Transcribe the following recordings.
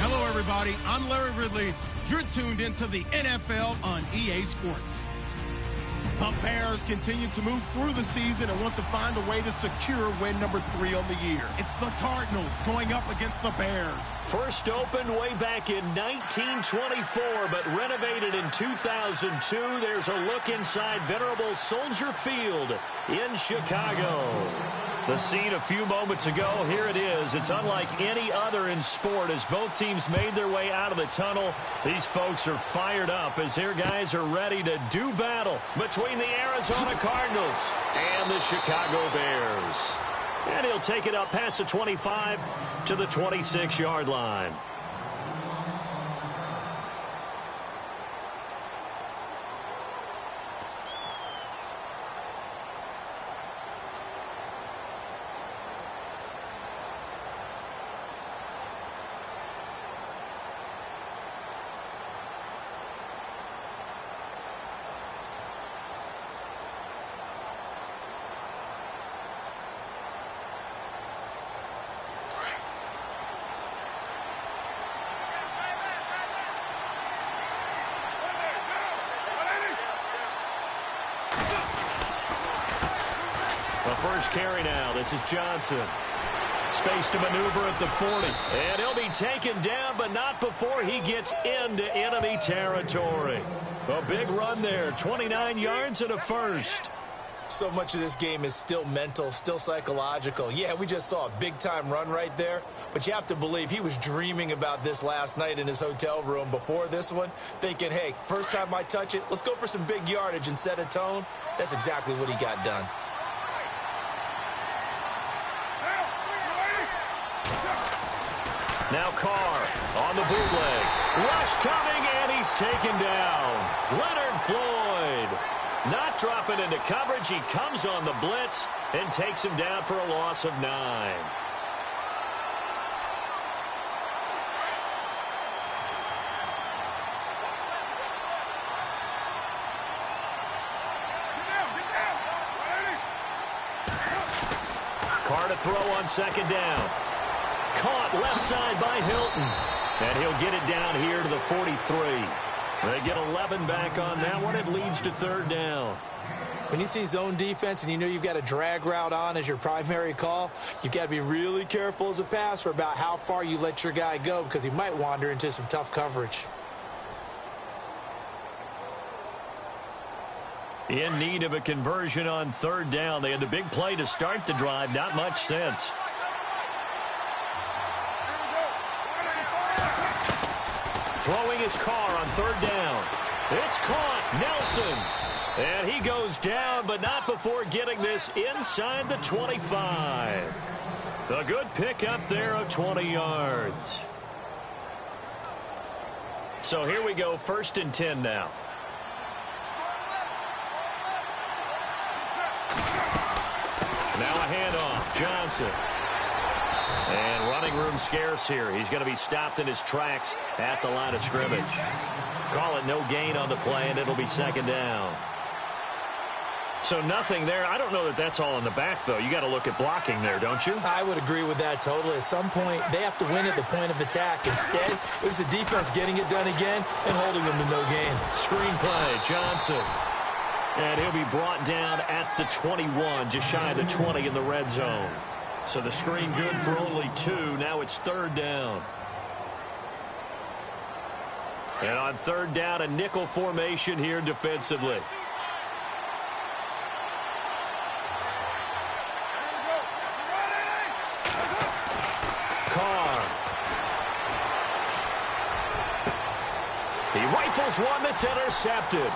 Hello, everybody. I'm Larry Ridley. You're tuned into the NFL on EA Sports. The Bears continue to move through the season and want to find a way to secure win number 3 on the year. It's the Cardinals going up against the Bears. First opened way back in 1924, but renovated in 2002. There's a look inside venerable Soldier Field in Chicago. The scene a few moments ago, here it is. It's unlike any other in sport as both teams made their way out of the tunnel. These folks are fired up as their guys are ready to do battle between the Arizona Cardinals and the Chicago Bears. And he'll take it up past the 25 to the 26-yard line. The first carry now. This is Johnson. Space to maneuver at the 40. And he'll be taken down, but not before he gets into enemy territory. A big run there. 29 yards and a first. So much of this game is still mental, still psychological. Yeah, we just saw a big-time run right there, but you have to believe he was dreaming about this last night in his hotel room before this one, thinking, hey, first time I touch it, let's go for some big yardage and set a tone. That's exactly what he got done. Now Carr on the bootleg. Rush coming, and he's taken down. Leonard Floyd not dropping into coverage. He comes on the blitz and takes him down for a loss of 9. Carr to throw on second down. Caught left side by Hilton. And he'll get it down here to the 43. They get 11 back on that one. It leads to third down. When you see zone defense and you know you've got a drag route on as your primary call, you've got to be really careful as a passer about how far you let your guy go because he might wander into some tough coverage. In need of a conversion on third down. They had the big play to start the drive. Not much sense. Throwing his Carr on third down. It's caught. Nelson. And he goes down, but not before getting this inside the 25. A good pickup there of 20 yards. So here we go, 1st and 10 now. Now a handoff. Johnson. And running room scarce here. He's going to be stopped in his tracks at the line of scrimmage. Call it no gain on the play, and it'll be second down. So nothing there. I don't know that that's all in the back, though. You got to look at blocking there, don't you? I would agree with that totally. At some point, they have to win at the point of attack. Instead, it was the defense getting it done again and holding them to no gain. Screen play, Johnson. And he'll be brought down at the 21, just shy of the 20 in the red zone. So the screen good for only 2. Now it's third down. And on third down, a nickel formation here defensively. Carr. He rifles one that's intercepted.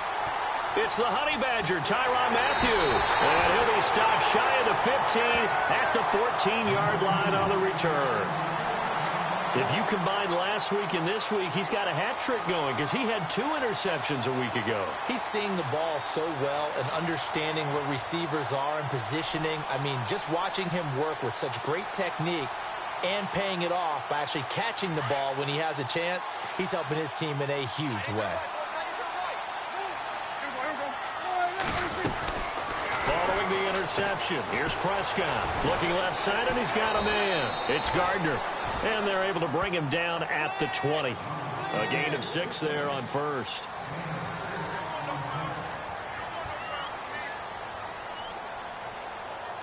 It's the Honey Badger, Tyrann Mathieu. And he'll be stopped shy of the 15 at the 14-yard line on the return. If you combine last week and this week, he's got a hat trick going because he had 2 interceptions a week ago. He's seeing the ball so well and understanding where receivers are and positioning. I mean, just watching him work with such great technique and paying it off by actually catching the ball when he has a chance, he's helping his team in a huge way. reception. Here's Prescott. Looking left side, and he's got a man. It's Gardner. And they're able to bring him down at the 20. A gain of 6 there on first.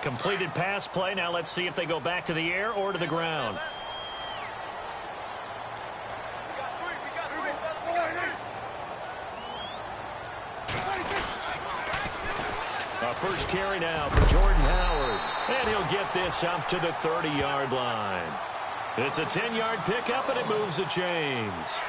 Completed pass play. Now let's see if they go back to the air or to the ground. A first carry now for Jordan Howard. And he'll get this up to the 30-yard line. It's a 10-yard pickup, and it moves the chains.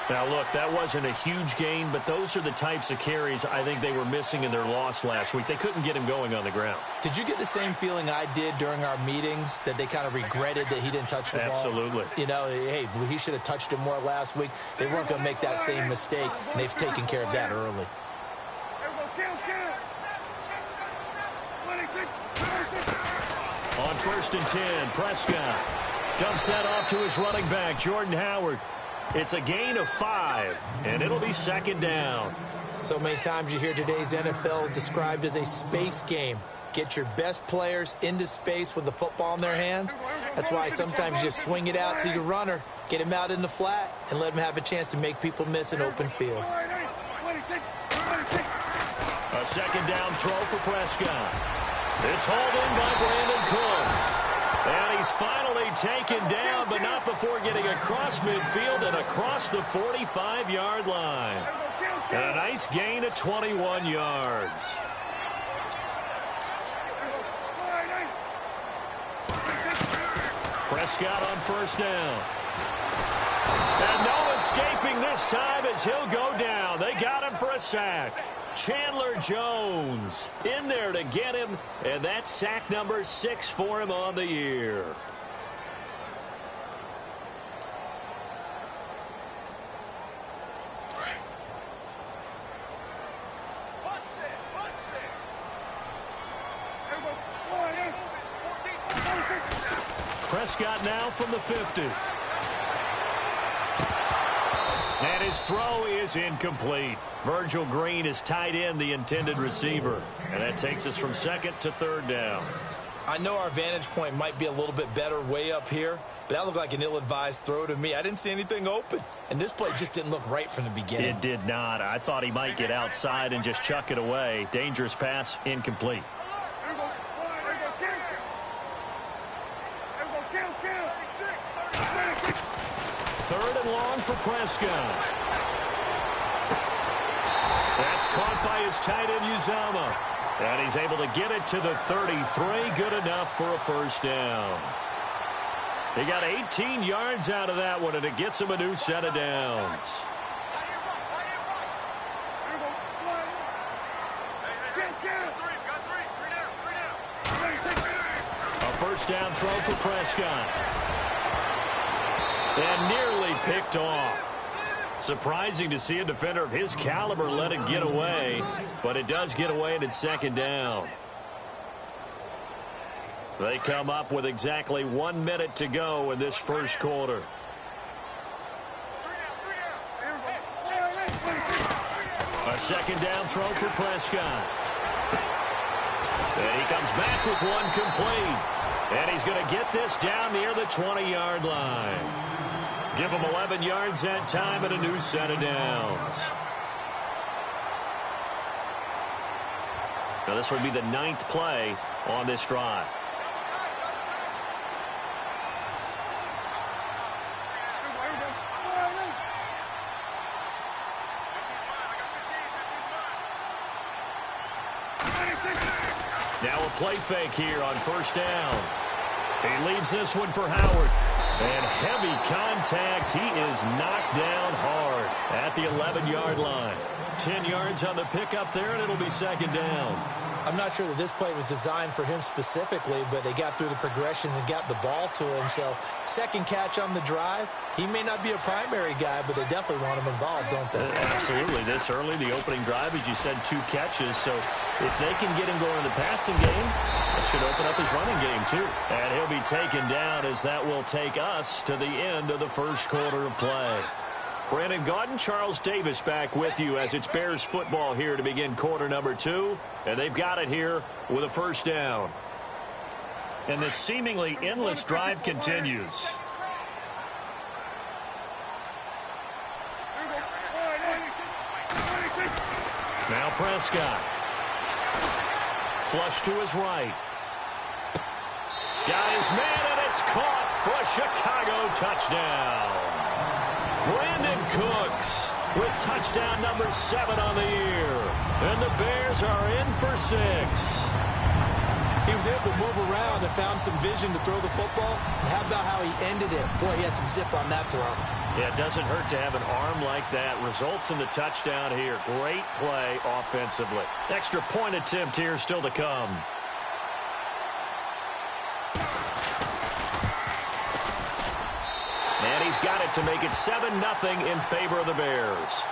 Now, look, that wasn't a huge gain, but those are the types of carries I think they were missing in their loss last week. They couldn't get him going on the ground. Did you get the same feeling I did during our meetings, that they kind of regretted that he didn't touch the ball? Absolutely. You know, hey, he should have touched it more last week. They weren't going to make that same mistake, and they've taken care of that early. On 1st and 10, Prescott dumps that off to his running back, Jordan Howard. It's a gain of 5, and it'll be 2nd down. So many times you hear today's NFL described as a space game. Get your best players into space with the football in their hands. That's why sometimes you just swing it out to your runner, get him out in the flat, and let him have a chance to make people miss an open field. A 2nd down throw for Prescott. It's hauled in by Brandon Cooks. And he's finally taken down, but not before getting across midfield and across the 45-yard line. And a nice gain of 21 yards. Prescott on 1st down. And no escaping this time as he'll go down. They got him for a sack. Chandler Jones in there to get him, and that's sack number 6 for him on the year. Prescott now from the 50. And his throw is incomplete. Virgil Green is tied in the intended receiver. And that takes us from 2nd to 3rd down. I know our vantage point might be a little bit better way up here, but that looked like an ill-advised throw to me. I didn't see anything open. And this play just didn't look right from the beginning. It did not. I thought he might get outside and just chuck it away. Dangerous pass, incomplete. 3rd and long for Prescott. That's caught by his tight end, Uzama. And he's able to get it to the 33. Good enough for a 1st down. He got 18 yards out of that one, and it gets him a new set of downs. A 1st down throw for Prescott. And nearly picked off. Surprising to see a defender of his caliber let it get away, but it does get away, and it's 2nd down. They come up with exactly 1 minute to go in this 1st quarter. A 2nd down throw for Prescott. And he comes back with one complete. And he's going to get this down near the 20-yard line. Give him 11 yards that time and a new set of downs. Now this would be the 9th play on this drive. Now a play fake here on 1st down. He leaves this one for Howard. And heavy contact. He is knocked down hard at the 11-yard line. 10 yards on the pickup there, and it'll be 2nd down. I'm not sure that this play was designed for him specifically, but they got through the progressions and got the ball to him. So 2nd catch on the drive. He may not be a primary guy, but they definitely want him involved, don't they? Absolutely. This early, the opening drive, as you said, 2 catches. So if they can get him going in the passing game, that should open up his running game too. And he'll be taken down as that will take us to the end of the 1st quarter of play. Brandon Gaudin, Charles Davis back with you as it's Bears football here to begin quarter number 2. And they've got it here with a first down. And this seemingly endless drive continues. Now Prescott. Flush to his right. Got his man, and it's caught for a Chicago touchdown. Brandon Cooks with touchdown number 7 on the year. And the Bears are in for 6. He was able to move around and found some vision to throw the football. And how about how he ended it? Boy, he had some zip on that throw. Yeah, it doesn't hurt to have an arm like that. Results in the touchdown here. Great play offensively. Extra point attempt here still to come. And he's got it to make it 7-0 in favor of the Bears.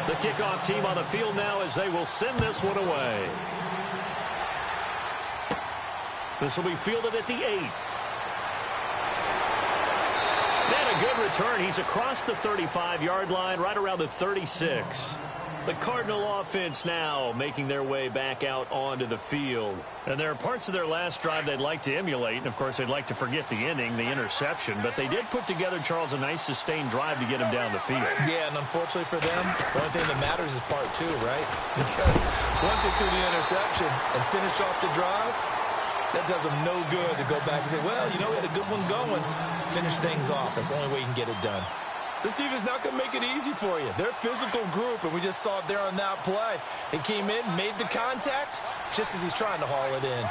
The kickoff team on the field now as they will send this one away. This will be fielded at the 8. And a good return. He's across the 35-yard line, right around the 36. The Cardinal offense now making their way back out onto the field. And there are parts of their last drive they'd like to emulate. And, of course, they'd like to forget the ending, the interception. But they did put together, Charles, a nice sustained drive to get him down the field. Yeah, and unfortunately for them, the only thing that matters is part 2, right? Because once they threw the interception and finished off the drive, that does them no good to go back and say, well, you know, we had a good one going. Finish things off. That's the only way you can get it done. This team is not going to make it easy for you. They're a physical group, and we just saw it there on that play. They came in, made the contact, just as he's trying to haul it in.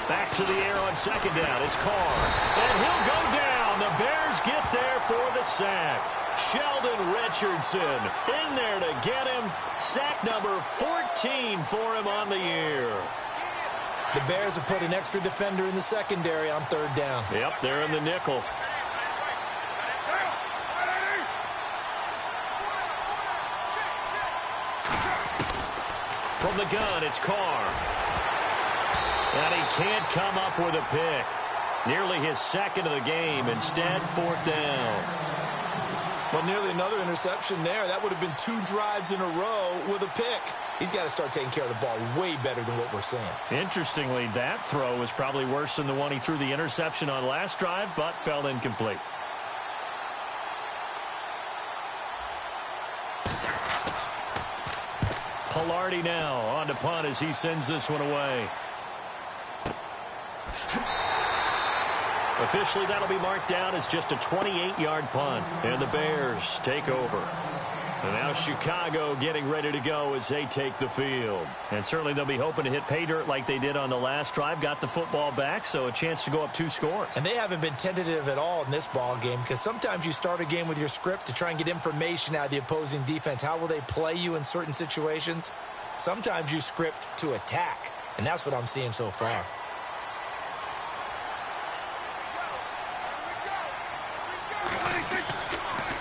Back to the air on second down. It's Carr. And he'll go down. The Bears get there for the sack. Sheldon Richardson in there to get him. Sack number 14 for him on the year. The Bears have put an extra defender in the secondary on third down. Yep, they're in the nickel. From the gun, it's Carr. And he can't come up with a pick. Nearly his second of the game. Instead, fourth down. Well, nearly another interception there. That would have been 2 drives in a row with a pick. He's got to start taking care of the ball way better than what we're seeing. Interestingly, that throw was probably worse than the one he threw the interception on last drive, but fell incomplete. Pilardi now on to punt as he sends this one away. Officially, that'll be marked down as just a 28-yard punt. And the Bears take over. And now Chicago getting ready to go as they take the field. And certainly they'll be hoping to hit pay dirt like they did on the last drive. Got the football back, so a chance to go up 2 scores. And they haven't been tentative at all in this ball game, because sometimes you start a game with your script to try and get information out of the opposing defense. How will they play you in certain situations? Sometimes you script to attack, and that's what I'm seeing so far.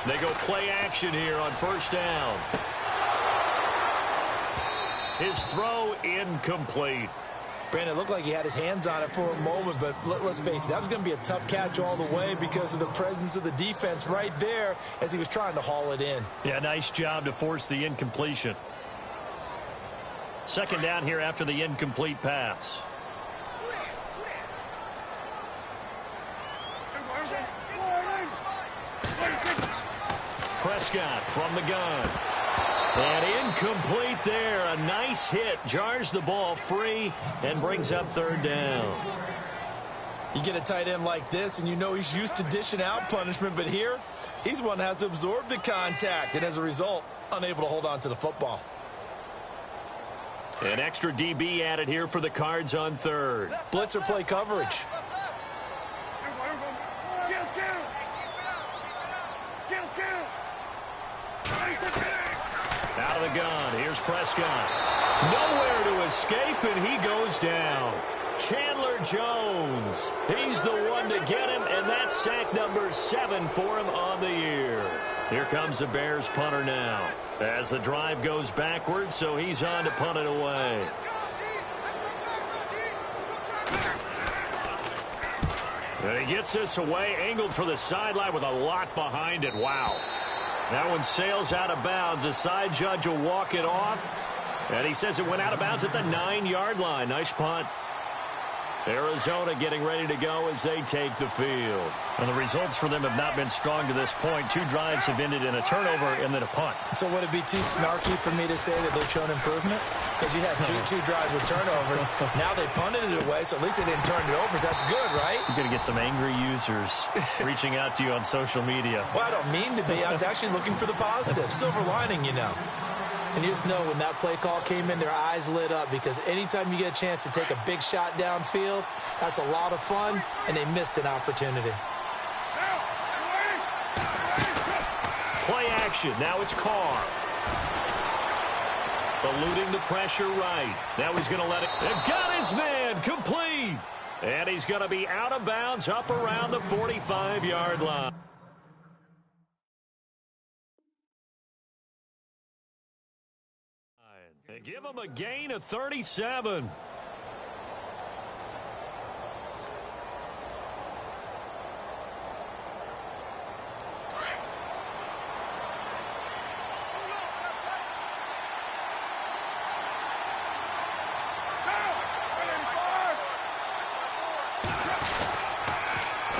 They go play action here on first down. His throw incomplete. Brandon, it looked like he had his hands on it for a moment, but let's face it, that was going to be a tough catch all the way because of the presence of the defense right there as he was trying to haul it in. Yeah, nice job to force the incompletion. Second down here after the incomplete pass. Prescott from the gun. And incomplete there. A nice hit. Jars the ball free and brings up third down. You get a tight end like this, and you know he's used to dishing out punishment, but here, he's the one that has to absorb the contact, and as a result, unable to hold on to the football. An extra DB added here for the Cards on third. Blitzer play coverage. Out of the gun. Here's Prescott. Nowhere to escape, and he goes down. Chandler Jones. He's the one to get him, and that's sack number 7 for him on the year. Here comes the Bears punter now as the drive goes backwards, so he's on to punt it away. And he gets this away, angled for the sideline with a lot behind it. Wow. That one sails out of bounds. The side judge will walk it off. And he says it went out of bounds at the 9-yard line. Nice punt. Arizona getting ready to go as they take the field. And the results for them have not been strong to this point. 2 drives have ended in a turnover and then a punt. So would it be too snarky for me to say that they've shown improvement? Because you had two drives with turnovers. Now they punted it away, so at least they didn't turn it over. So that's good, right? You're going to get some angry users reaching out to you on social media. Well, I don't mean to be. I was actually looking for the positive. Silver lining, you know. And you just know when that play call came in, their eyes lit up, because anytime you get a chance to take a big shot downfield, that's a lot of fun, and they missed an opportunity. Play action. Now it's Carr. Eluding the pressure right. Now he's going to let it. And got his man. Complete. And he's going to be out of bounds up around the 45-yard line. They give him a gain of 37.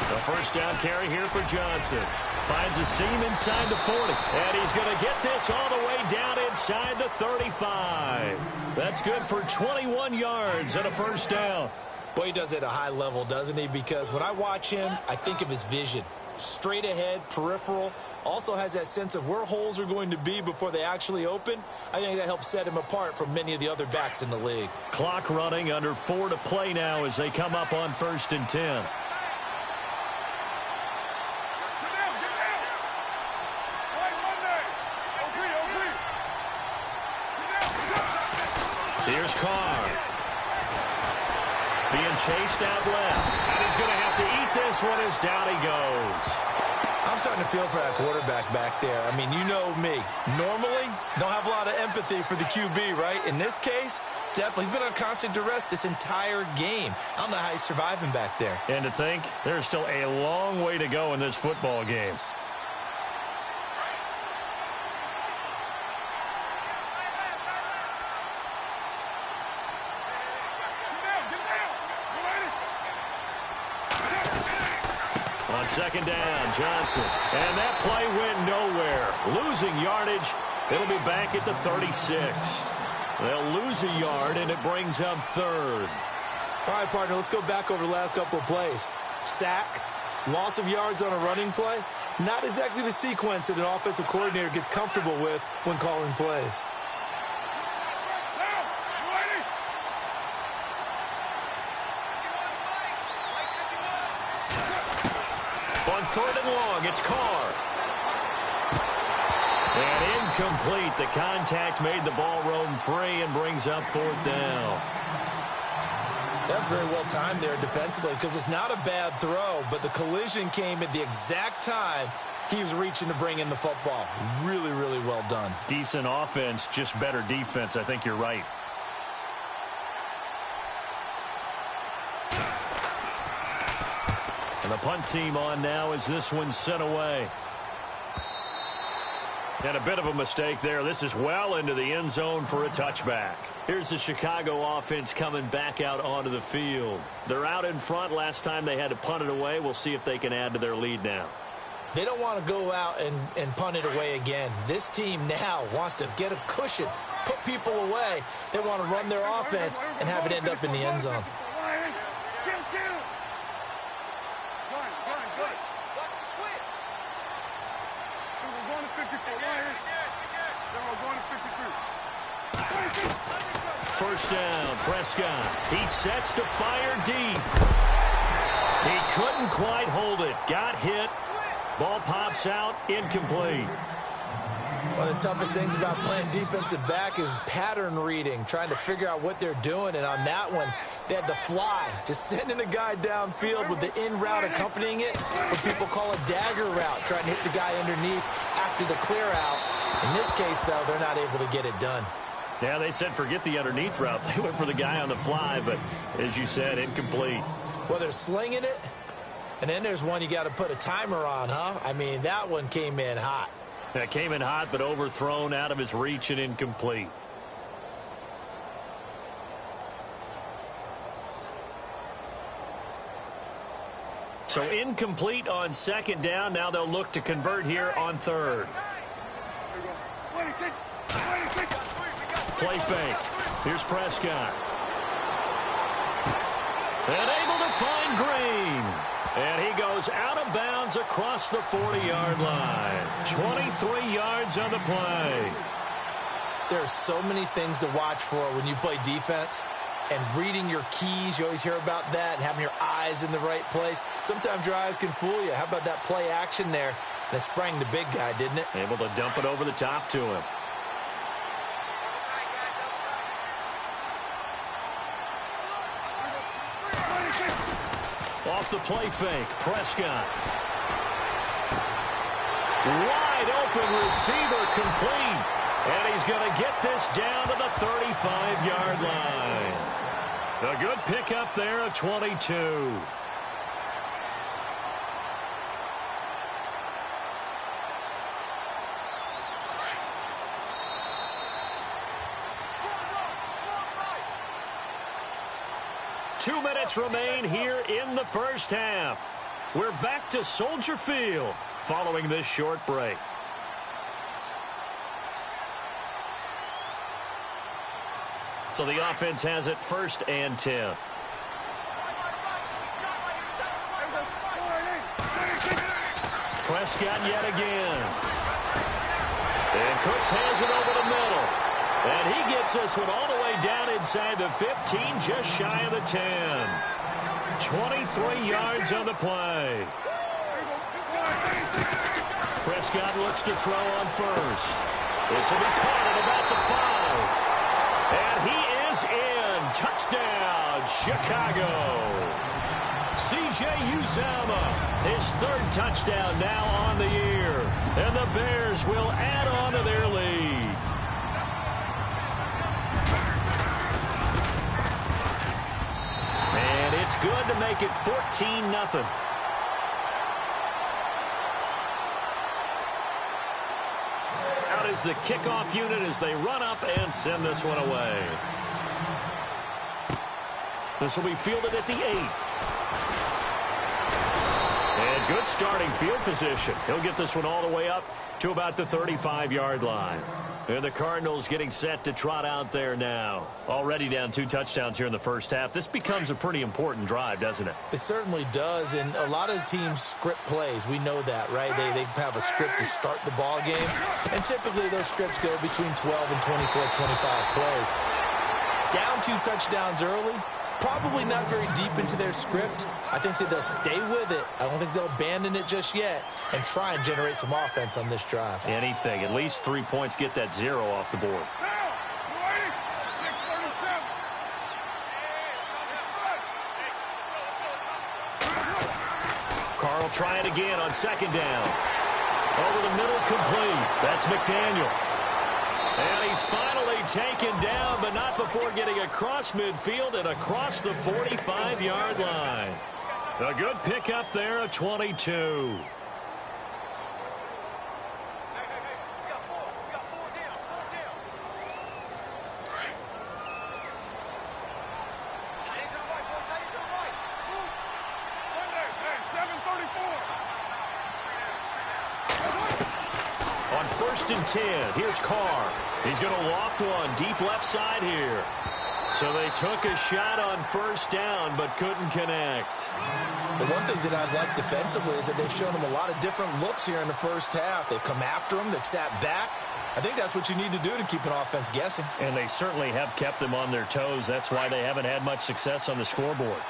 The first down carry here for Johnson. Finds a seam inside the 40. And he's going to get this all the way down inside the 35. That's good for 21 yards and a first down. Boy, he does it at a high level, doesn't he? Because when I watch him, I think of his vision. Straight ahead, peripheral. Also has that sense of where holes are going to be before they actually open. I think that helps set him apart from many of the other backs in the league. Clock running, under 4 to play now as they come up on 1st and 10. Here's Carr. Being chased out left. And he's going to have to eat this one as down he goes. I'm starting to feel for that quarterback back there. I mean, you know me. Normally, don't have a lot of empathy for the QB, right? In this case, definitely. He's been on constant duress this entire game. I don't know how he's surviving back there. And to think, there's still a long way to go in this football game. On 2nd down, Johnson. And that play went nowhere. Losing yardage. It'll be back at the 36. They'll lose a yard, and it brings up 3rd. All right, partner, let's go back over the last couple of plays. Sack, loss of yards on a running play. Not exactly the sequence that an offensive coordinator gets comfortable with when calling plays. On 3rd and long, it's Carr. And incomplete. The contact made the ball roam free and brings up 4th down. That's very well timed there defensively, because it's not a bad throw, but the collision came at the exact time he was reaching to bring in the football. Really, really well done. Decent offense, just better defense. I think you're right. And the punt team on now as this one's sent away. And a bit of a mistake there. This is well into the end zone for a touchback. Here's the Chicago offense coming back out onto the field. They're out in front. Last time they had to punt it away. We'll see if they can add to their lead now. They don't want to go out and punt it away again. This team now wants to get a cushion, put people away. They want to run their offense and have it end up in the end zone. First down, Prescott. He sets to fire deep. He couldn't quite hold it. Got hit. Ball pops out, incomplete. One of the toughest things about playing defensive back is pattern reading, trying to figure out what they're doing. And on that one, They had the fly, just sending a guy downfield with the in route accompanying it, what people call a dagger route, trying to hit the guy underneath after the clear out. In this case, though, they're not able to get it done. Yeah, they said forget the underneath route. They went for the guy on the fly, but as you said, incomplete. Well, they're slinging it, and then there's one you got to put a timer on, huh? I mean, that one came in hot. That came in hot, but overthrown, out of his reach, and incomplete. So incomplete on second down. Now they'll look to convert here on third. Play fake. Here's Prescott. And able to find Green. And he goes out of bounds across the 40-yard line. 23 yards on the play. There are so many things to watch for when you play defense. And reading your keys, you always hear about that, and having your eyes in the right place. Sometimes your eyes can fool you. How about that play action there? And it sprang the big guy, didn't it? Able to dump it over the top to him. Off the play fake, Prescott. Wide open receiver complete. And he's going to get this down to the 35-yard line. A good pickup there at 22. Two minutes remain here in the first half. We're back to Soldier Field following this short break. So the offense has it 1st and 10. Prescott yet again. And Cooks has it over the middle. And he gets this one all the way down inside the 15, just shy of the 10. 23 yards on the play. Prescott looks to throw on first. This will be caught at about the 5. And he is in. Touchdown, Chicago. cjaythegreat, his 3rd touchdown now on the year. And the Bears will add on to their lead. And it's good to make it 14-0. Is the kickoff unit as they run up and send this one away. This will be fielded at the 8. And good starting field position. He'll get this one all the way up to about the 35-yard line. And the Cardinals getting set to trot out there now. Already down 2 touchdowns here in the first half. This becomes a pretty important drive, doesn't it? It certainly does, and a lot of teams script plays. We know that, right? They have a script to start the ball game, and typically those scripts go between 12 and 24, 25 plays. Down 2 touchdowns early, probably not very deep into their script. I think that they'll stay with it. I don't think they'll abandon it just yet and try and generate some offense on this drive. Anything. At least 3 points, get that 0 off the board. Carl trying again on 2nd down. Over the middle, complete. That's McDaniel. And he's finally taken down, but not before getting across midfield and across the 45-yard line. A good pickup there at 22. On 1st and 10, here's Carr. He's going to loft one deep left side here. So they took a shot on 1st down, but couldn't connect. The one thing that I've liked defensively is that they've shown him a lot of different looks here in the first half. They've come after him. They've sat back. I think that's what you need to do to keep an offense guessing. And they certainly have kept them on their toes. That's why they haven't had much success on the scoreboard.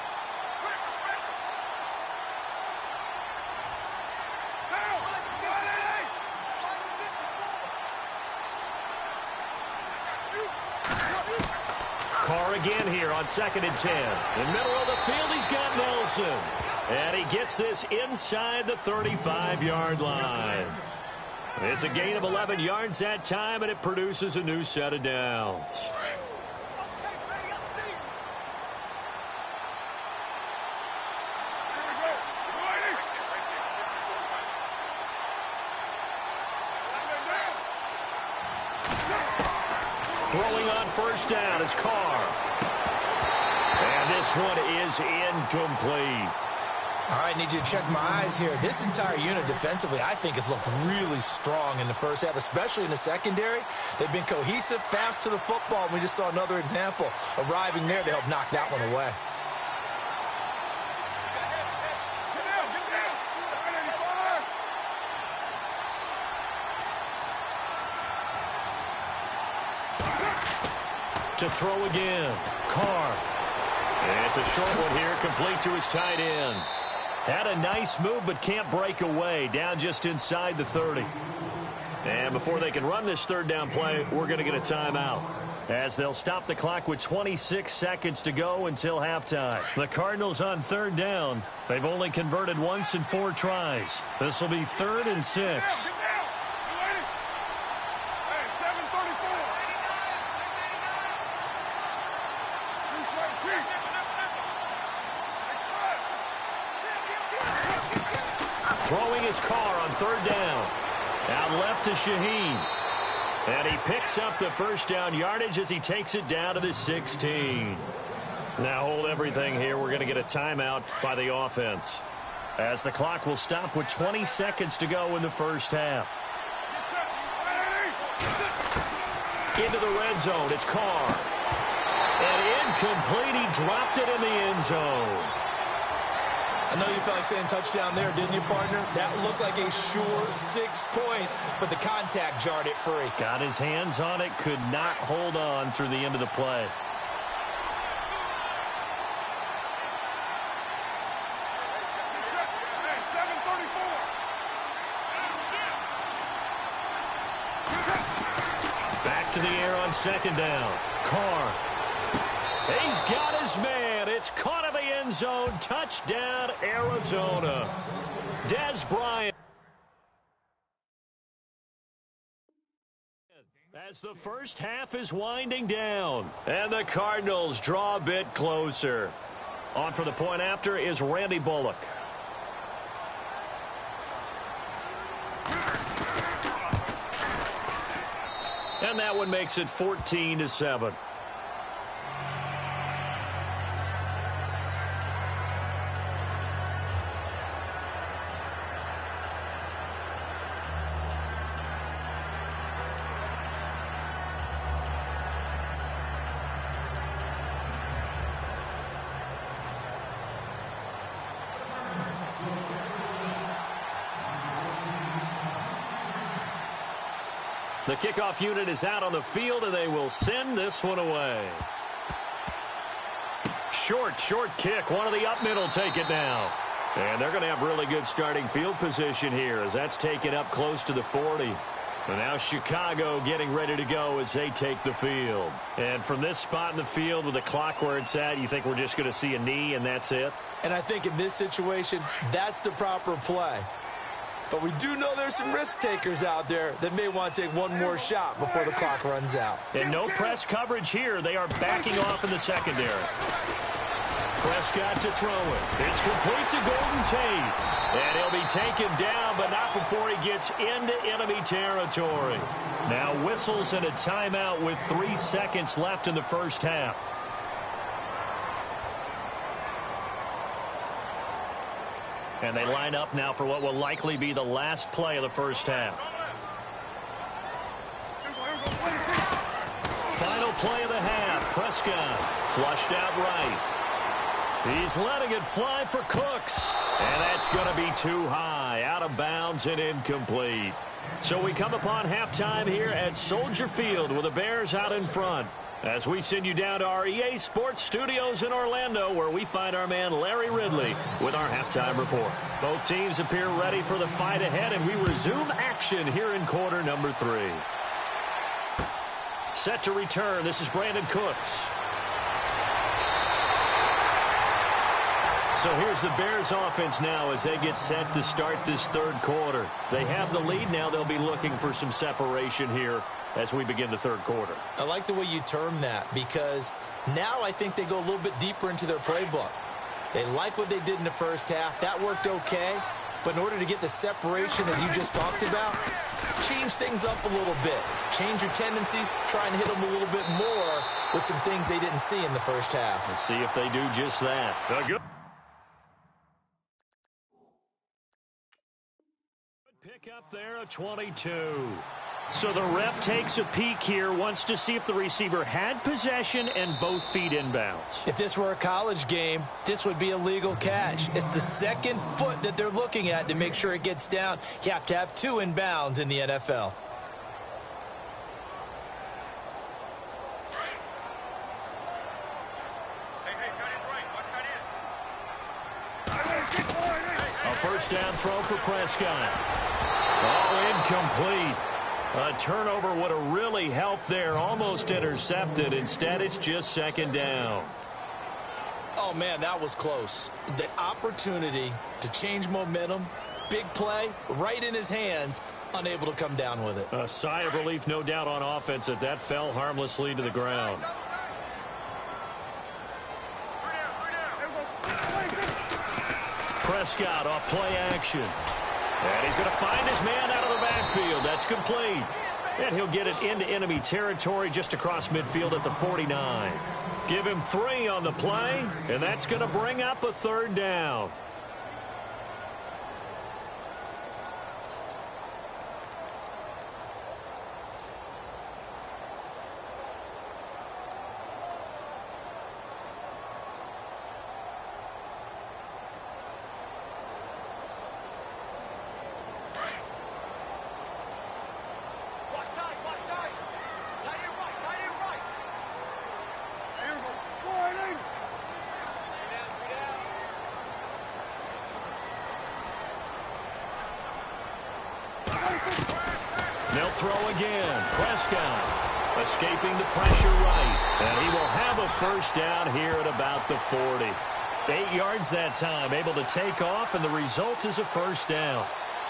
Carr again here on 2nd and 10. In the middle of the field, he's got Nelson. And he gets this inside the 35-yard line. It's a gain of 11 yards that time, and it produces a new set of downs. Throwing on first down is Carr. And this one is incomplete. All right, need you to check my eyes here. This entire unit defensively, I think, has looked really strong in the first half, especially in the secondary. They've been cohesive, fast to the football. We just saw another example arriving there to help knock that one away. To throw again, Carr. And it's a short one here, complete to his tight end. Had a nice move, but can't break away. Down just inside the 30. And before they can run this third down play, we're going to get a timeout, as they'll stop the clock with 26 seconds to go until halftime. The Cardinals on third down. They've only converted once in 4 tries. This will be 3rd and 6. Throwing his Carr on third down. Out left to Shaheen. And he picks up the first down yardage as he takes it down to the 16. Now hold everything here. We're going to get a timeout by the offense, as the clock will stop with 20 seconds to go in the first half. Into the red zone. It's Carr. And incomplete. He dropped it in the end zone. I know you felt like saying touchdown there, didn't you, partner? That looked like a sure 6 points, but the contact jarred it free. Got his hands on it, could not hold on through the end of the play. Back to the air on second down. Carr. He's got his man. It's caught in the end zone. Touchdown, Arizona. Des Bryant. As the first half is winding down, and the Cardinals draw a bit closer. On for the point after is Randy Bullock. And that one makes it 14-7. The kickoff unit is out on the field, and they will send this one away. Short kick. One of the up middle take it now. And they're going to have really good starting field position here, as that's taken up close to the 40. And now Chicago getting ready to go as they take the field. And from this spot in the field with the clock where it's at, you think we're just going to see a knee and that's it? And I think in this situation, that's the proper play. But we do know there's some risk takers out there that may want to take one more shot before the clock runs out. And no press coverage here. They are backing off in the secondary. Prescott to throw it. It's complete to Golden Tate. And he'll be taken down, but not before he gets into enemy territory. Now whistles and a timeout with 3 seconds left in the first half. And they line up now for what will likely be the last play of the first half. Final play of the half. Prescott flushed out right. He's letting it fly for Cooks. And that's going to be too high. Out of bounds and incomplete. So we come upon halftime here at Soldier Field with the Bears out in front, as we send you down to our EA Sports Studios in Orlando, where we find our man Larry Ridley with our halftime report. Both teams appear ready for the fight ahead, and we resume action here in quarter number 3. Set to return. This is Brandon Cooks. So here's the Bears offense now as they get set to start this third quarter. They have the lead now. They'll be looking for some separation here as we begin the third quarter. I like the way you term that because now I think they go a little bit deeper into their playbook. They like what they did in the first half. That worked okay. But in order to get the separation that you just talked about, change things up a little bit. Change your tendencies. Try and hit them a little bit more with some things they didn't see in the first half. Let's see if they do just that. Good pick up there, a 22. So the ref takes a peek here, wants to see if the receiver had possession and both feet inbounds. If this were a college game, this would be a legal catch. It's the second foot that they're looking at to make sure it gets down. You have to have two inbounds in the NFL. A first down throw for Prescott. Oh, incomplete. A turnover would have really helped there. Almost intercepted. Instead, it's just second down. Oh, man, that was close. The opportunity to change momentum, big play, right in his hands, unable to come down with it. A sigh of relief, no doubt, on offense that fell harmlessly to the ground. Prescott off play action. And he's going to find his man out of the backfield. That's complete. And he'll get it into enemy territory just across midfield at the 49. Give him 3 on the play, and that's going to bring up a third down. They'll throw again. Prescott escaping the pressure right. And he will have a first down here at about the 40. 8 yards that time, able to take off, and the result is a first down.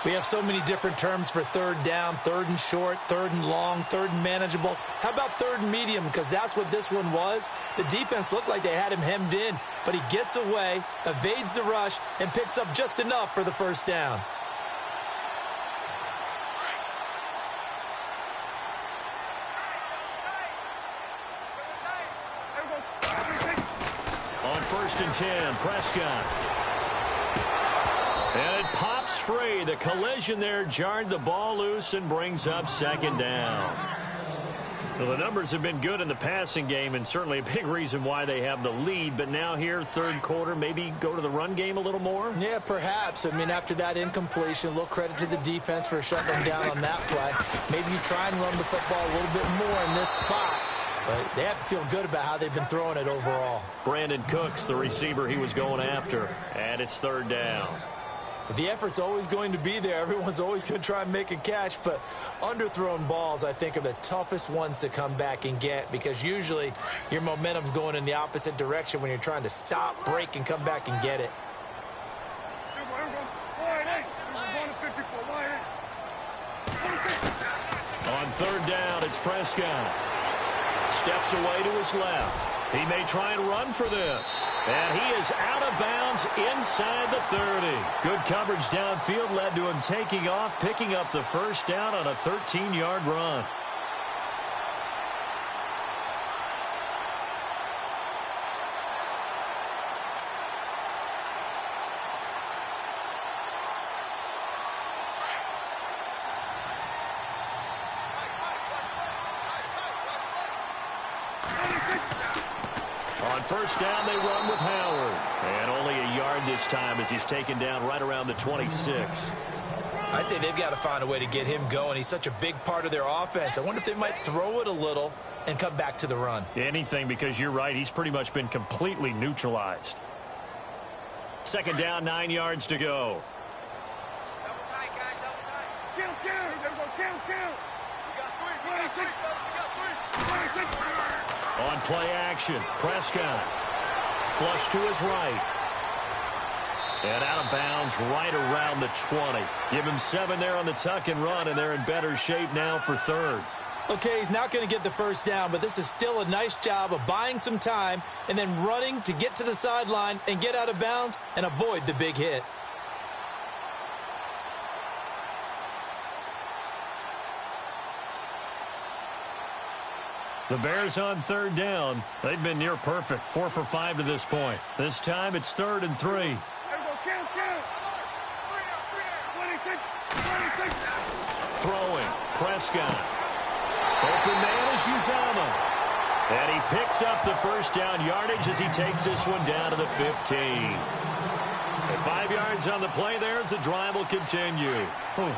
We have so many different terms for third down, third and short, third and long, third and manageable. How about third and medium? Because that's what this one was. The defense looked like they had him hemmed in, but he gets away, evades the rush, and picks up just enough for the first down. First and 10, Prescott. And it pops free. The collision there jarred the ball loose and brings up second down. Well, the numbers have been good in the passing game and certainly a big reason why they have the lead. But now here, third quarter, maybe go to the run game a little more? Yeah, perhaps. I mean, after that incompletion, a little credit to the defense for shutting them down on that play. Maybe you try and run the football a little bit more in this spot. But they have to feel good about how they've been throwing it overall. Brandon Cooks, the receiver he was going after. And it's third down. The effort's always going to be there. Everyone's always going to try and make a catch. But underthrown balls, I think, are the toughest ones to come back and get. Because usually your momentum's going in the opposite direction when you're trying to stop, break, and come back and get it. On third down, it's Prescott. Steps away to his left. He may try and run for this. And he is out of bounds inside the 30. Good coverage downfield led to him taking off, picking up the first down on a 13-yard run. First down, they run with Howard. And only a yard this time as he's taken down right around the 26. I'd say they've got to find a way to get him going. He's such a big part of their offense. I wonder if they might throw it a little and come back to the run. Anything, because you're right. He's pretty much been completely neutralized. Second down, 9 yards to go. Double tight, guys, double tight. Kill. There we go, kill. We got three. On play action, Prescott. Flush to his right. And out of bounds right around the 20. Give him 7 there on the tuck and run, and they're in better shape now for third. Okay, he's not going to get the first down, but this is still a nice job of buying some time and then running to get to the sideline and get out of bounds and avoid the big hit. The Bears on third down. They've been near perfect, 4 for 5 to this point. This time it's 3rd and 3. Throwing, Prescott. Open man is Uzama. And he picks up the first down yardage as he takes this one down to the 15. At 5 yards on the play there as the drive will continue.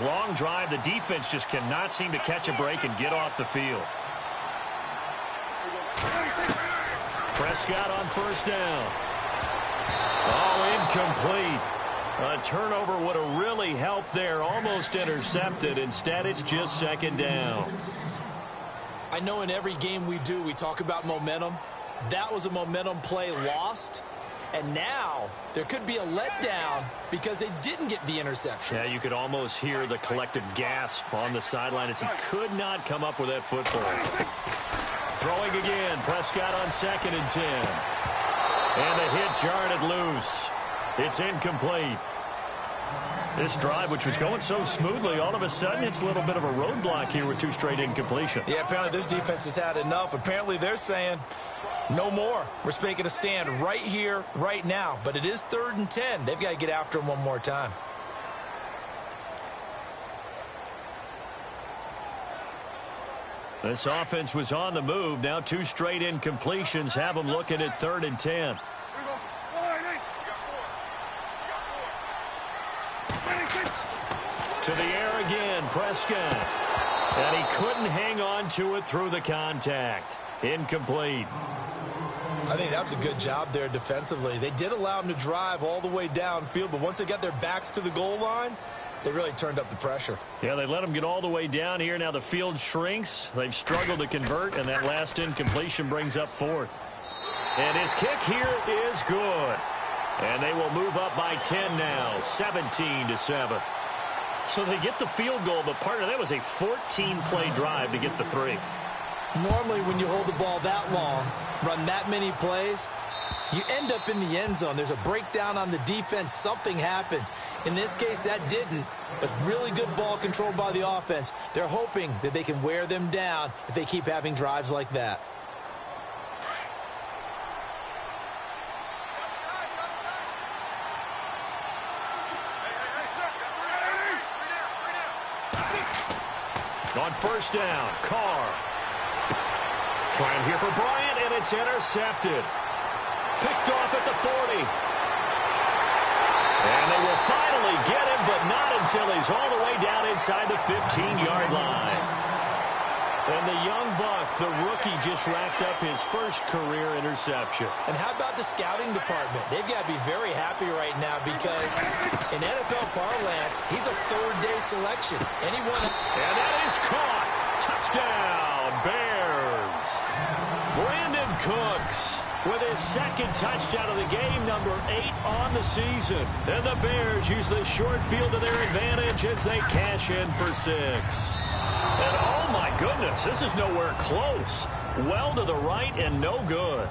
Long drive. The defense just cannot seem to catch a break and get off the field. Prescott on first down. Oh, incomplete. A turnover would have really helped there. Almost intercepted. Instead, it's just 2nd down. I know in every game we do, we talk about momentum. That was a momentum play lost. And now there could be a letdown because they didn't get the interception. Yeah, you could almost hear the collective gasp on the sideline as he could not come up with that football. Throwing again. Prescott on 2nd and 10. And the hit jarred it loose. It's incomplete. This drive, which was going so smoothly, all of a sudden it's a little bit of a roadblock here with 2 straight incompletions. Yeah, apparently this defense has had enough. Apparently they're saying no more. We're making a stand right here, right now. But it is 3rd and 10. They've got to get after him one more time. This offense was on the move. Now 2 straight incompletions have them looking at 3rd and 10. To the air again, Prescott. And he couldn't hang on to it through the contact. Incomplete. I think that was a good job there defensively. They did allow him to drive all the way downfield, but once they got their backs to the goal line, they really turned up the pressure. Yeah, they let him get all the way down here. Now the field shrinks. They've struggled to convert, and that last incompletion brings up 4th. And his kick here is good. And they will move up by 10 now, 17-7. So they get the field goal, but part of that was a 14-play drive to get the 3. Normally when you hold the ball that long, run that many plays, you end up in the end zone. There's a breakdown on the defense. Something happens. In this case, that didn't, but really good ball control by the offense. They're hoping that they can wear them down if they keep having drives like that. On first down, Carr. Trying here for Bryant, and it's intercepted. Picked off at the 40. And they will finally get him, but not until he's all the way down inside the 15-yard line. And the young buck, the rookie, just racked up his first career interception. And how about the scouting department? They've got to be very happy right now because in NFL parlance, he's a third-day selection. Anyone? And that is caught. Touchdown, Bears. Brandon Cooks with his 2nd touchdown of the game, number 8 on the season. And the Bears use the short field to their advantage as they cash in for 6. And oh my goodness, this is nowhere close. Well to the right and no good.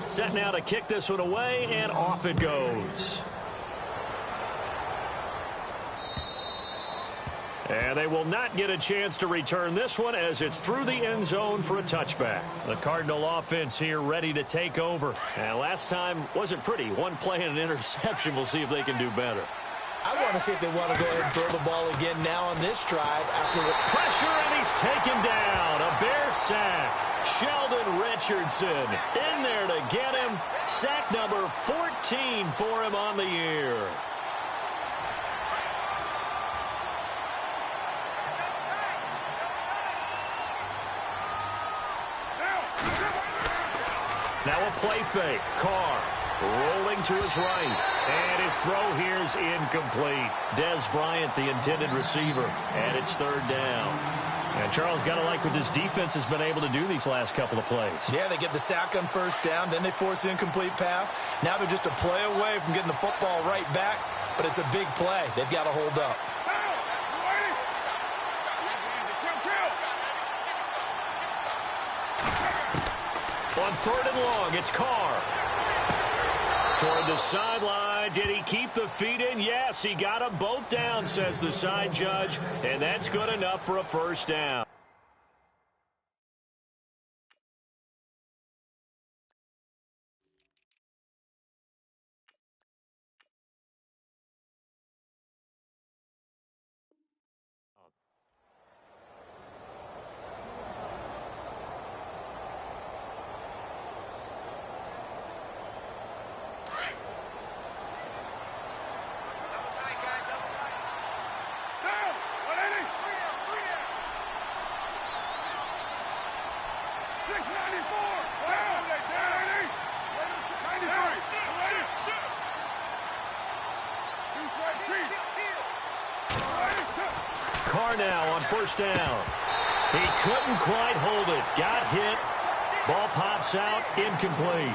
Set now to kick this one away, and off it goes. And they will not get a chance to return this one as it's through the end zone for a touchback. The Cardinal offense here ready to take over. And last time wasn't pretty. 1 play and an interception. We'll see if they can do better. I want to see if they want to go ahead and throw the ball again now on this drive after pressure, and he's taken down. A Bear sack. Sheldon Richardson in there to get him. Sack number 14 for him on the year. Now a play fake. Carr rolling to his right. And his throw here is incomplete. Des Bryant, the intended receiver, and it's third down. And Charles, got to like what this defense has been able to do these last couple of plays. Yeah, they get the sack on first down, then they force the incomplete pass. Now they're just a play away from getting the football right back, but it's a big play. They've got to hold up. On third and long, it's Carr. Toward the sideline. Did he keep the feet in? Yes, he got them both down, says the side judge, and that's good enough for a first down. Carr now on first down. He couldn't quite hold it. Got hit. Ball pops out. Incomplete.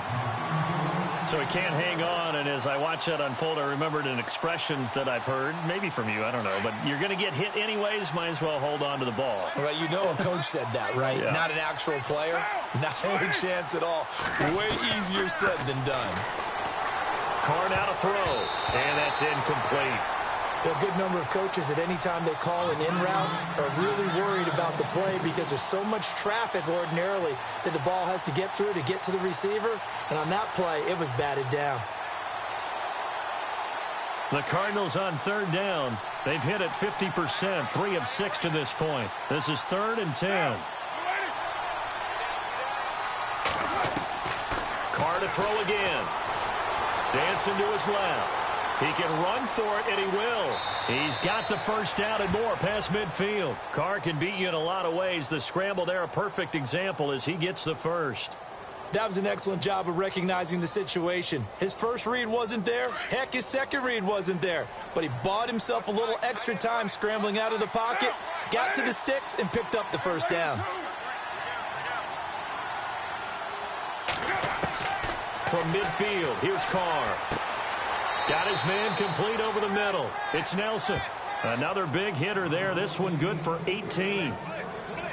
So he can't hang on, and as I watch that unfold, I remembered an expression that I've heard, maybe from you, I don't know, but you're going to get hit anyways, might as well hold on to the ball. Right, you know a coach said that, right? Yeah. Not an actual player. Not a chance at all. Way easier said than done. Carr now to throw, and that's incomplete. A good number of coaches at any time they call an in route are really worried about the play because there's so much traffic ordinarily that the ball has to get through to get to the receiver. And on that play, it was batted down. The Cardinals on third down. They've hit it 50%, 3 of 6 to this point. This is 3rd and 10. Carr to throw again. Dancing to his left. He can run for it, and he will. He's got the first down and more past midfield. Carr can beat you in a lot of ways. The scramble there, a perfect example as he gets the first. That was an excellent job of recognizing the situation. His first read wasn't there. Heck, his second read wasn't there. But he bought himself a little extra time scrambling out of the pocket, got to the sticks, and picked up the first down. From midfield, here's Carr. Got his man complete over the middle. It's Nelson. Another big hitter there. This one good for 18.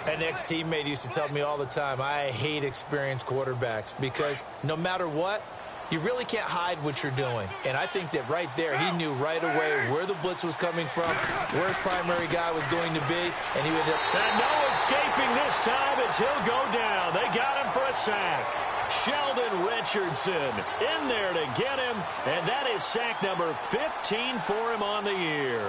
An ex-teammate used to tell me all the time, I hate experienced quarterbacks because no matter what, you really can't hide what you're doing. And I think that right there, he knew right away where the blitz was coming from, where his primary guy was going to be, and he would... And no escaping this time as he'll go down. They got him for a sack. Sheldon Richardson in there to get him, and that is sack number 15 for him on the year.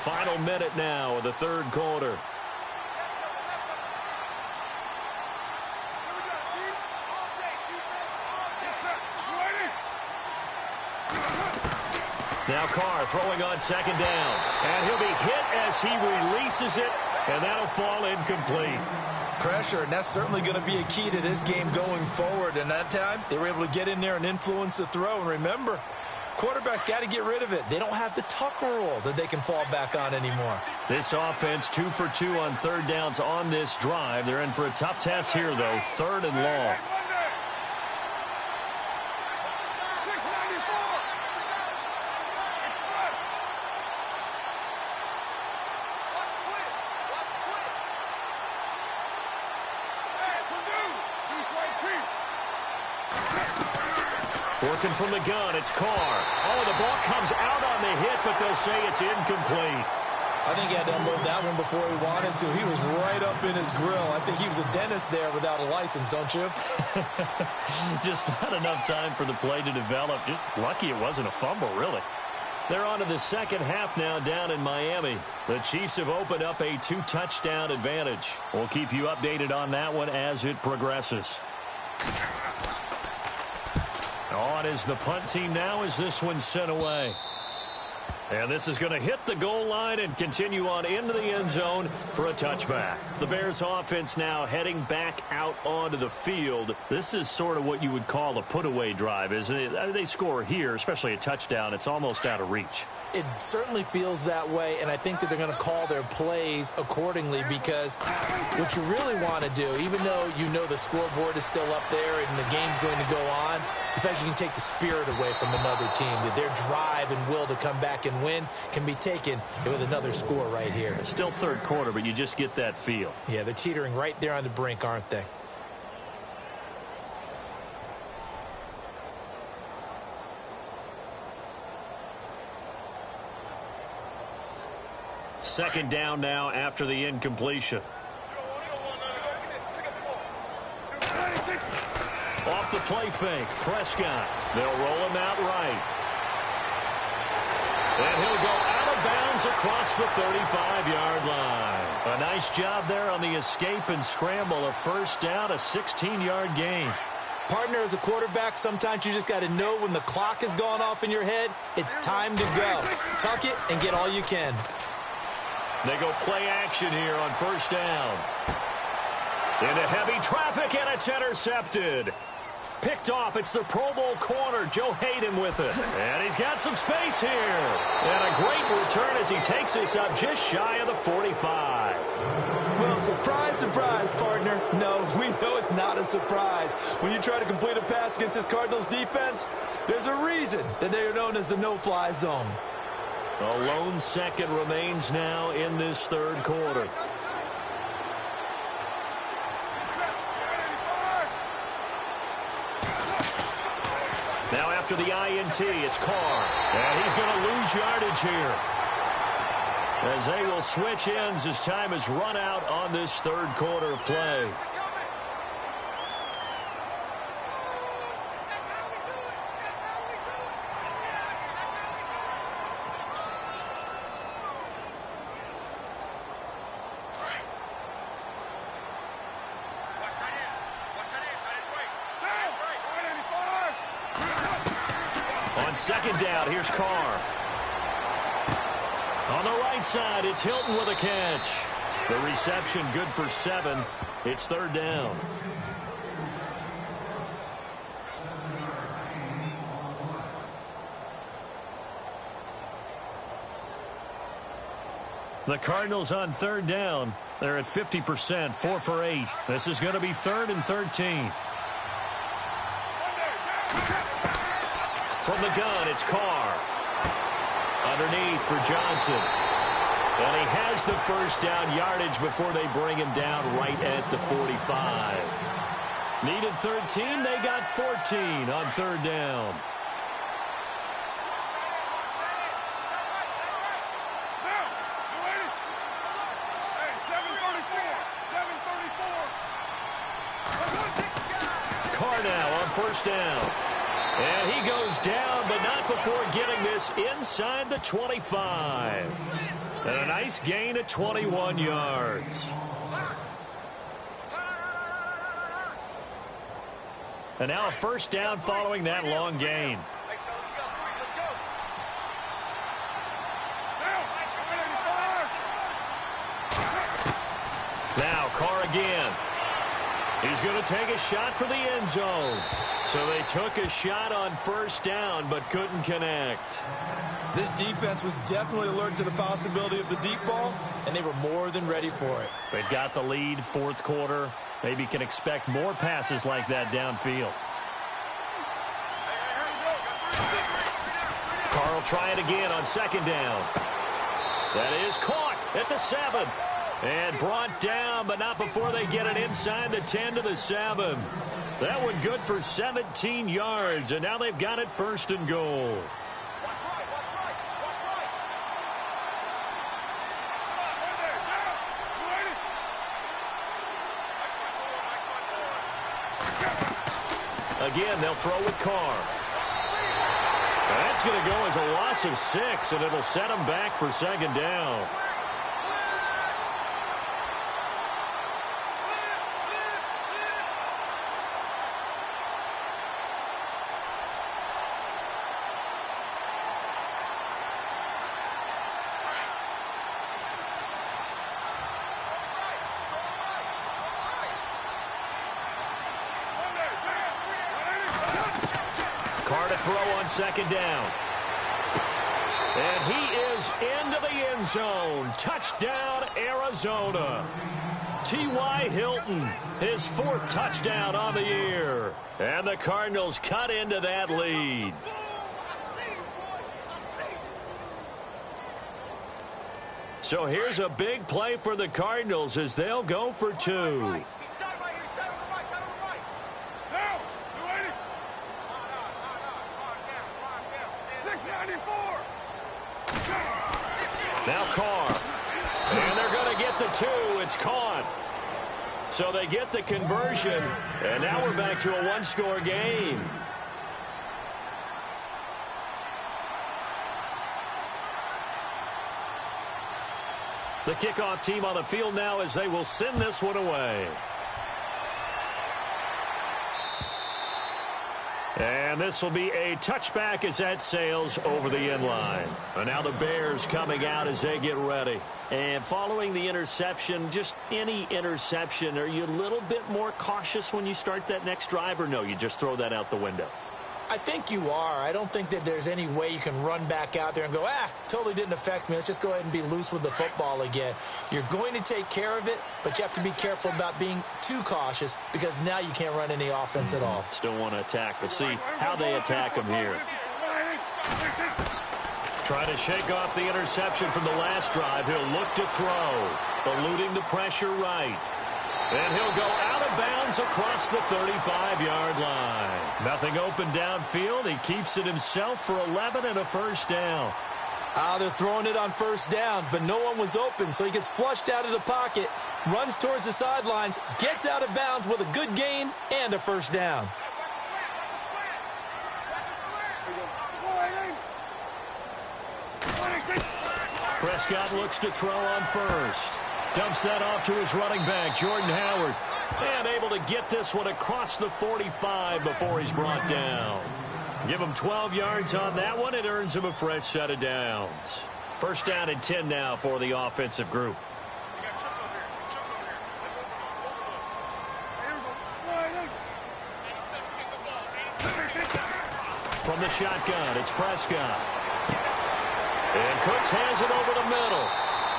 Final minute now of the third quarter. Now Carr throwing on second down. And he'll be hit as he releases it, and that'll fall incomplete. Pressure, and that's certainly going to be a key to this game going forward. And that time, they were able to get in there and influence the throw. And remember, quarterbacks got to get rid of it. They don't have the Tucker rule that they can fall back on anymore. This offense 2 for 2 on third downs on this drive. They're in for a tough test here, though. 3rd and long. Working from the gun, it's Carr. Oh, the ball comes out on the hit, but they'll say it's incomplete. I think he had to unload that one before he wanted to. He was right up in his grill. I think he was a dentist there without a license, don't you? Just not enough time for the play to develop. Just lucky it wasn't a fumble, really. They're on to the second half now down in Miami. The Chiefs have opened up a 2-touchdown advantage. We'll keep you updated on that one as it progresses. On is the punt team now as this one's sent away. And this is going to hit the goal line and continue on into the end zone for a touchback. The Bears offense now heading back out onto the field. This is sort of what you would call a put-away drive, isn't it? They score here, especially a touchdown. It's almost out of reach. It certainly feels that way, and I think that they're going to call their plays accordingly, because what you really want to do, even though you know the scoreboard is still up there and the game's going to go on, the fact you can take the spirit away from another team, that their drive and will to come back and win can be taken with another score right here. It's still third quarter, but you just get that feel. Yeah, they're teetering right there on the brink, aren't they? Second down now after the incompletion. Off the play fake, Prescott. They'll roll him out right. And he'll go out of bounds across the 35-yard line. A nice job there on the escape and scramble. A first down, a 16-yard gain. Partner, as a quarterback, sometimes you just got to know when the clock has gone off in your head, it's time to go. Tuck it and get all you can. They go play action here on first down. Into heavy traffic, and it's intercepted. Picked off. It's the Pro Bowl corner, Joe Hayden, with it. And he's got some space here. And a great return as he takes us up just shy of the 45. Well, surprise, surprise, partner. No, we know it's not a surprise. When you try to complete a pass against this Cardinals defense, there's a reason that they are known as the no-fly zone. A lone second remains now in this third quarter. Now after the INT, it's Carr. And he's going to lose yardage here, as they will switch ends as time is run out on this third quarter of play. On second down, here's Carr. On the right side, it's Hilton with a catch. The reception good for 7. It's third down. The Cardinals on third down. They're at 50%, 4 for 8. This is going to be 3rd and 13. From the gun, it's Carr. Underneath for Johnson. And he has the first down yardage before they bring him down right at the 45. Needed 13, they got 14 on third down. Carr now on first down. And he goes down, but not before getting this inside the 25. And a nice gain at 21 yards. And now a first down following that long gain. Now Carr again. He's going to take a shot for the end zone. So they took a shot on first down, but couldn't connect. This defense was definitely alert to the possibility of the deep ball, and they were more than ready for it. They've got the lead, fourth quarter. Maybe can expect more passes like that downfield. Carr will try it again on second down. That is caught at the 7. And brought down, but not before they get it inside the 10 to the 7. That one good for 17 yards, and now they've got it first and goal. Again, they'll throw with Carr. That's going to go as a loss of 6, and it'll set them back for second down. Carr to throw on second down. And he is into the end zone. Touchdown, Arizona. T.Y. Hilton, his 4th touchdown on the year. And the Cardinals cut into that lead. So here's a big play for the Cardinals as they'll go for 2. 694. Now Carr. And they're going to get the 2. It's caught. So they get the conversion. And now we're back to a one-score game. The kickoff team on the field now as they will send this one away. And this will be a touchback as that sails over the end line. And now the Bears coming out as they get ready. And following the interception, just any interception, are you a little bit more cautious when you start that next drive, or no, you just throw that out the window? I think you are. I don't think that there's any way you can run back out there and go, totally didn't affect me. Let's just go ahead and be loose with the football again. You're going to take care of it, but you have to be careful about being too cautious because now you can't run any offense at all. Still want to attack. We'll see how they attack them here. Trying to shake off the interception from the last drive. He'll look to throw, eluding the pressure right. And he'll go out of bounds across the 35-yard line. Nothing open downfield. He keeps it himself for 11 and a first down. They're throwing it on first down, but no one was open, so he gets flushed out of the pocket, runs towards the sidelines, gets out of bounds with a good gain and a first down. Prescott looks to throw on first. Dumps that off to his running back, Jordan Howard. And able to get this one across the 45 before he's brought down. Give him 12 yards on that one. It earns him a fresh set of downs. First down and 10 now for the offensive group. From the shotgun, it's Prescott. And Cooks has it over the middle.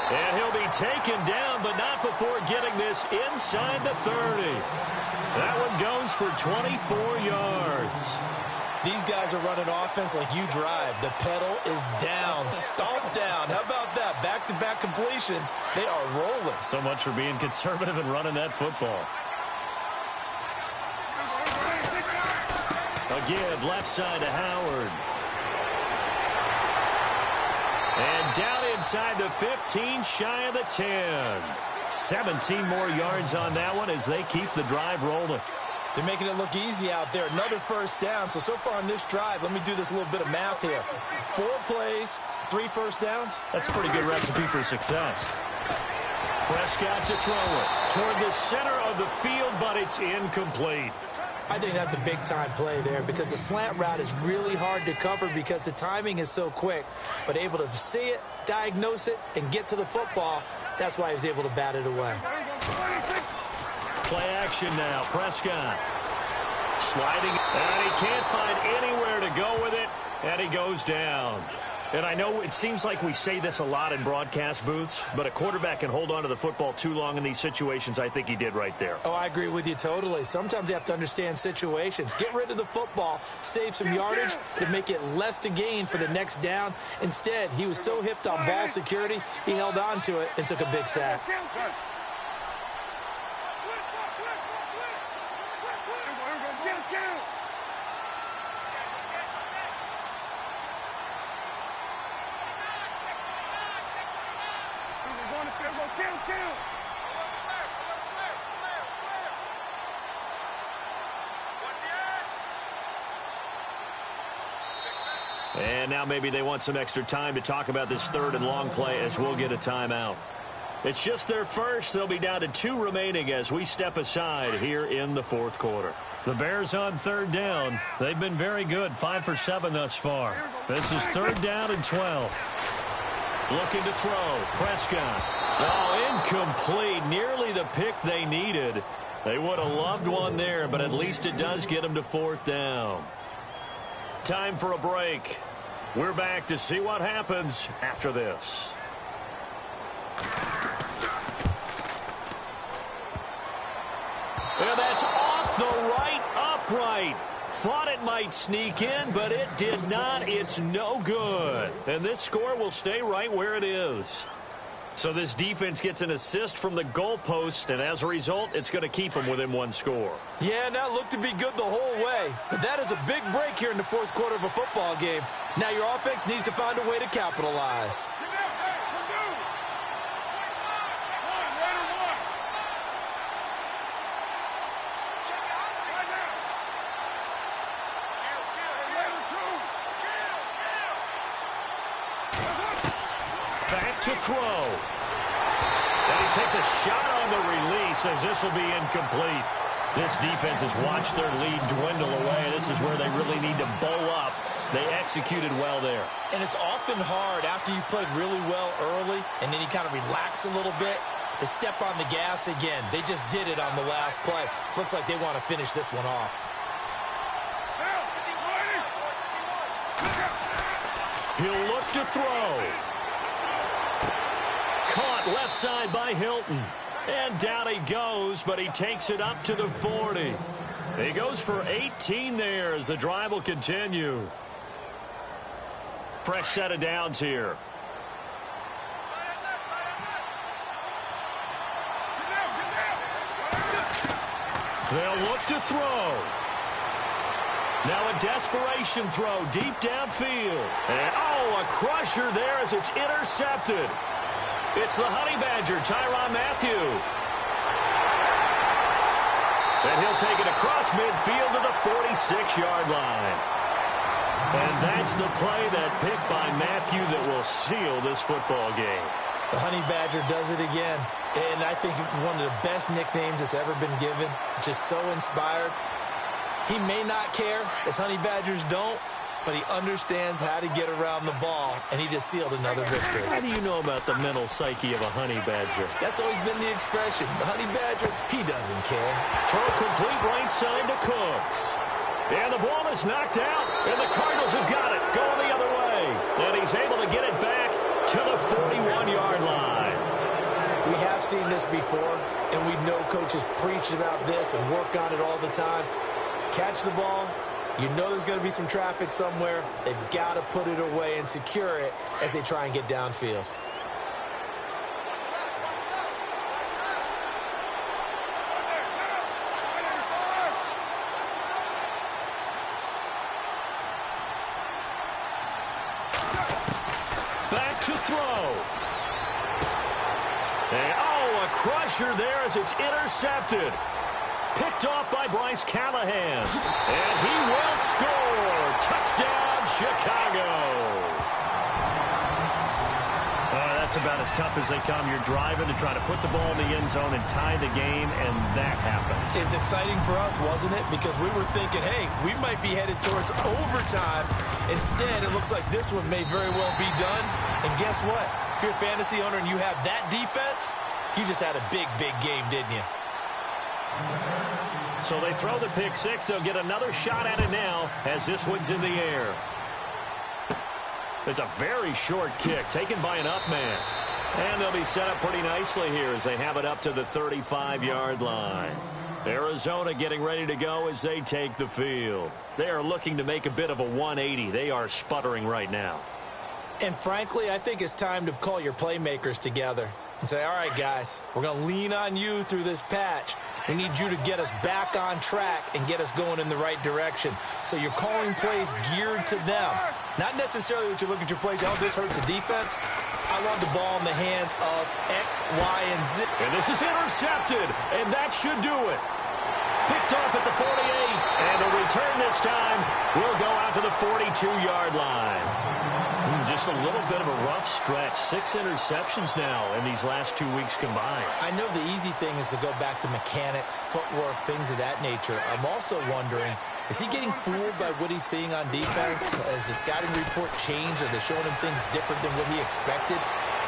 And he'll be taken down, but not before getting this inside the 30. That one goes for 24 yards. These guys are running offense like you drive. The pedal is down, stomped down. How about that? Back-to-back completions. They are rolling. So much for being conservative and running that football. A give left side to Howard. And down inside the 15, shy of the 10. 17 more yards on that one as they keep the drive rolling. They're making it look easy out there. Another first down. So far on this drive, let me do this little bit of math here. 4 plays, 3 first downs. That's a pretty good recipe for success. Prescott to throw it toward the center of the field, but it's incomplete. I think that's a big-time play there because the slant route is really hard to cover because the timing is so quick. But able to see it, diagnose it, and get to the football, that's why he was able to bat it away. Play action now. Prescott sliding, and he can't find anywhere to go with it, and he goes down. And I know it seems like we say this a lot in broadcast booths, but a quarterback can hold on to the football too long in these situations. I think he did right there. Oh, I agree with you totally. Sometimes you have to understand situations. Get rid of the football, save some yardage to make it less to gain for the next down. Instead, he was so hipped on ball security, he held on to it and took a big sack. And now maybe they want some extra time to talk about this third and long play as we'll get a timeout. It's just their first. They'll be down to 2 remaining as we step aside here in the fourth quarter. The Bears on third down. They've been very good, 5 for 7 thus far. This is third down and 12. Looking to throw. Prescott. Oh, incomplete. Nearly the pick they needed. They would have loved one there, but at least it does get them to fourth down. Time for a break. We're back to see what happens after this. And that's off the right upright. Thought it might sneak in, but it did not. It's no good. And this score will stay right where it is. So this defense gets an assist from the goalpost, and as a result, it's going to keep them within one score. Yeah, and that looked to be good the whole way. But that is a big break here in the fourth quarter of a football game. Now your offense needs to find a way to capitalize. Back to throw. And he takes a shot on the release as this will be incomplete. This defense has watched their lead dwindle away. This is where they really need to bow up. They executed well there. And it's often hard after you've played really well early and then you kind of relax a little bit to step on the gas again. They just did it on the last play. Looks like they want to finish this one off. He'll look to throw. Caught left side by Hilton. And down he goes, but he takes it up to the 40. He goes for 18 there as the drive will continue. Fresh set of downs here. They'll look to throw. Now a desperation throw deep downfield. And, a crusher there as it's intercepted. It's the Honey Badger, Tyrann Mathieu. And he'll take it across midfield to the 46-yard line. And that's the play that picked by Mathieu that will seal this football game. The Honey Badger does it again. And I think one of the best nicknames that's ever been given. Just so inspired. He may not care, as Honey Badgers don't, but he understands how to get around the ball, and he just sealed another victory. How do you know about the mental psyche of a Honey Badger? That's always been the expression. The Honey Badger, he doesn't care. Throw complete right side to Cooks. And the ball is knocked out, and the Cardinals have got it, going the other way. And he's able to get it back to the 41-yard line. We have seen this before, and we know coaches preach about this and work on it all the time. Catch the ball. You know there's going to be some traffic somewhere. They've got to put it away and secure it as they try and get downfield. Back to throw. And, a crusher there as it's intercepted. Picked off by Bryce Callahan. And he will score. Touchdown, Chicago. That's about as tough as they come. You're driving to try to put the ball in the end zone and tie the game, and that happens. It's exciting for us, wasn't it? Because we were thinking, hey, we might be headed towards overtime. Instead, it looks like this one may very well be done. And guess what? If you're a fantasy owner and you have that defense, you just had a big, big game, didn't you? So they throw the pick six. They'll get another shot at it now as this one's in the air. It's a very short kick taken by an up man. And they'll be set up pretty nicely here as they have it up to the 35-yard line. Arizona getting ready to go as they take the field. They are looking to make a bit of a 180. They are sputtering right now. And frankly, I think it's time to call your playmakers together and say, all right, guys, we're going to lean on you through this patch. We need you to get us back on track and get us going in the right direction. So you're calling plays geared to them. Not necessarily what you look at your plays, oh, this hurts the defense. I want the ball in the hands of X, Y, and Z. And this is intercepted, and that should do it. Picked off at the 48, and the return this time will go out to the 42-yard line. Just a little bit of a rough stretch. 6 interceptions now in these last 2 weeks combined. I know the easy thing is to go back to mechanics, footwork, things of that nature. I'm also wondering, is he getting fooled by what he's seeing on defense? Has the scouting report changed? Are they showing him things different than what he expected?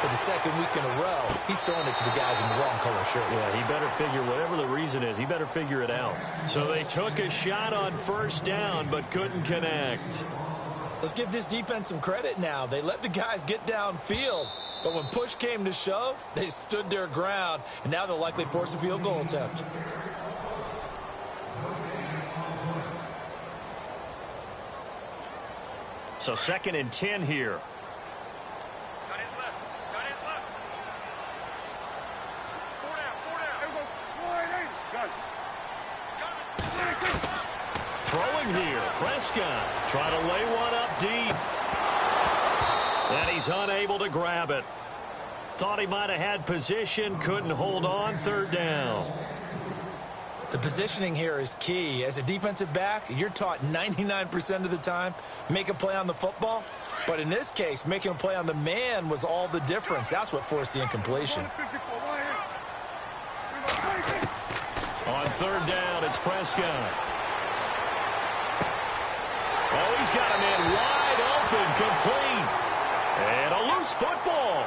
for the second week in a row, he's throwing it to the guys in the wrong color shirts. Yeah, he better figure, whatever the reason is, he better figure it out. So they took a shot on first down, but couldn't connect. Let's give this defense some credit now. They let the guys get downfield, but when push came to shove, they stood their ground, and now they'll likely force a field goal attempt. So 2nd and 10 here. Got his left. Got his left. 4 down. 4 down. There we go. Got it. Throwing here. Prescott trying to lay one up deep. And he's unable to grab it. Thought he might have had position. Couldn't hold on. 3rd down. The positioning here is key. As a defensive back, you're taught 99% of the time, make a play on the football. But in this case, making a play on the man was all the difference. That's what forced the incompletion. On 3rd down, it's Prescott. Oh, he's got a man wide open, complete. And a loose football.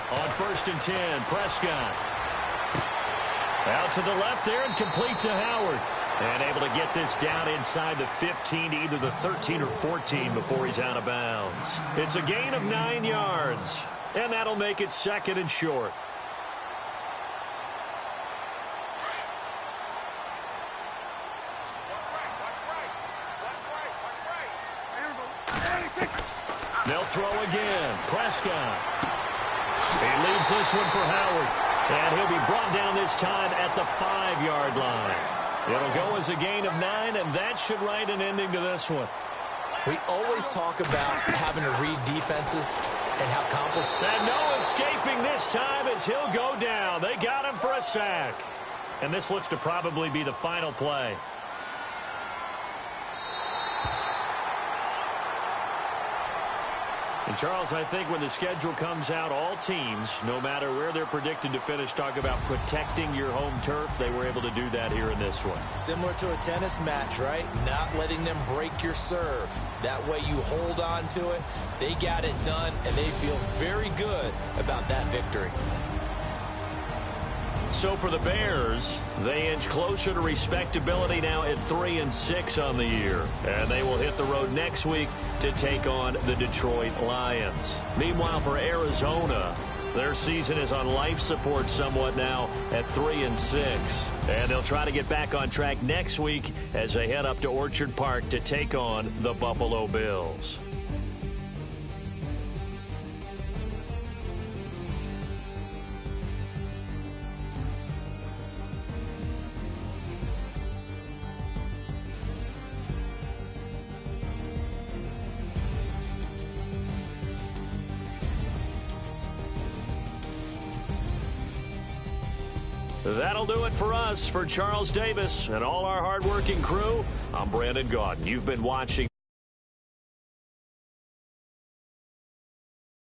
On 1st and 10, Prescott. Out to the left there and complete to Howard. And able to get this down inside the 15 to either the 13 or 14 before he's out of bounds. It's a gain of 9 yards. And that'll make it 2nd and short. They'll throw again. Prescott. He leaves this one for Howard. And he'll be brought down this time at the 5-yard line. It'll go as a gain of 9, and that should write an ending to this one. We always talk about having to read defenses and how complicated. And no escaping this time as he'll go down. They got him for a sack. And this looks to probably be the final play. And, Charles, I think when the schedule comes out, all teams, no matter where they're predicted to finish, talk about protecting your home turf. They were able to do that here in this one. Similar to a tennis match, right? Not letting them break your serve. That way you hold on to it. They got it done, and they feel very good about that victory. So for the Bears, they inch closer to respectability now at 3-6 on the year. And they will hit the road next week to take on the Detroit Lions. Meanwhile, for Arizona, their season is on life support somewhat now at 3-6. And they'll try to get back on track next week as they head up to Orchard Park to take on the Buffalo Bills. That'll do it for us. For Charles Davis and all our hardworking crew, I'm Brandon Gaudin. You've been watching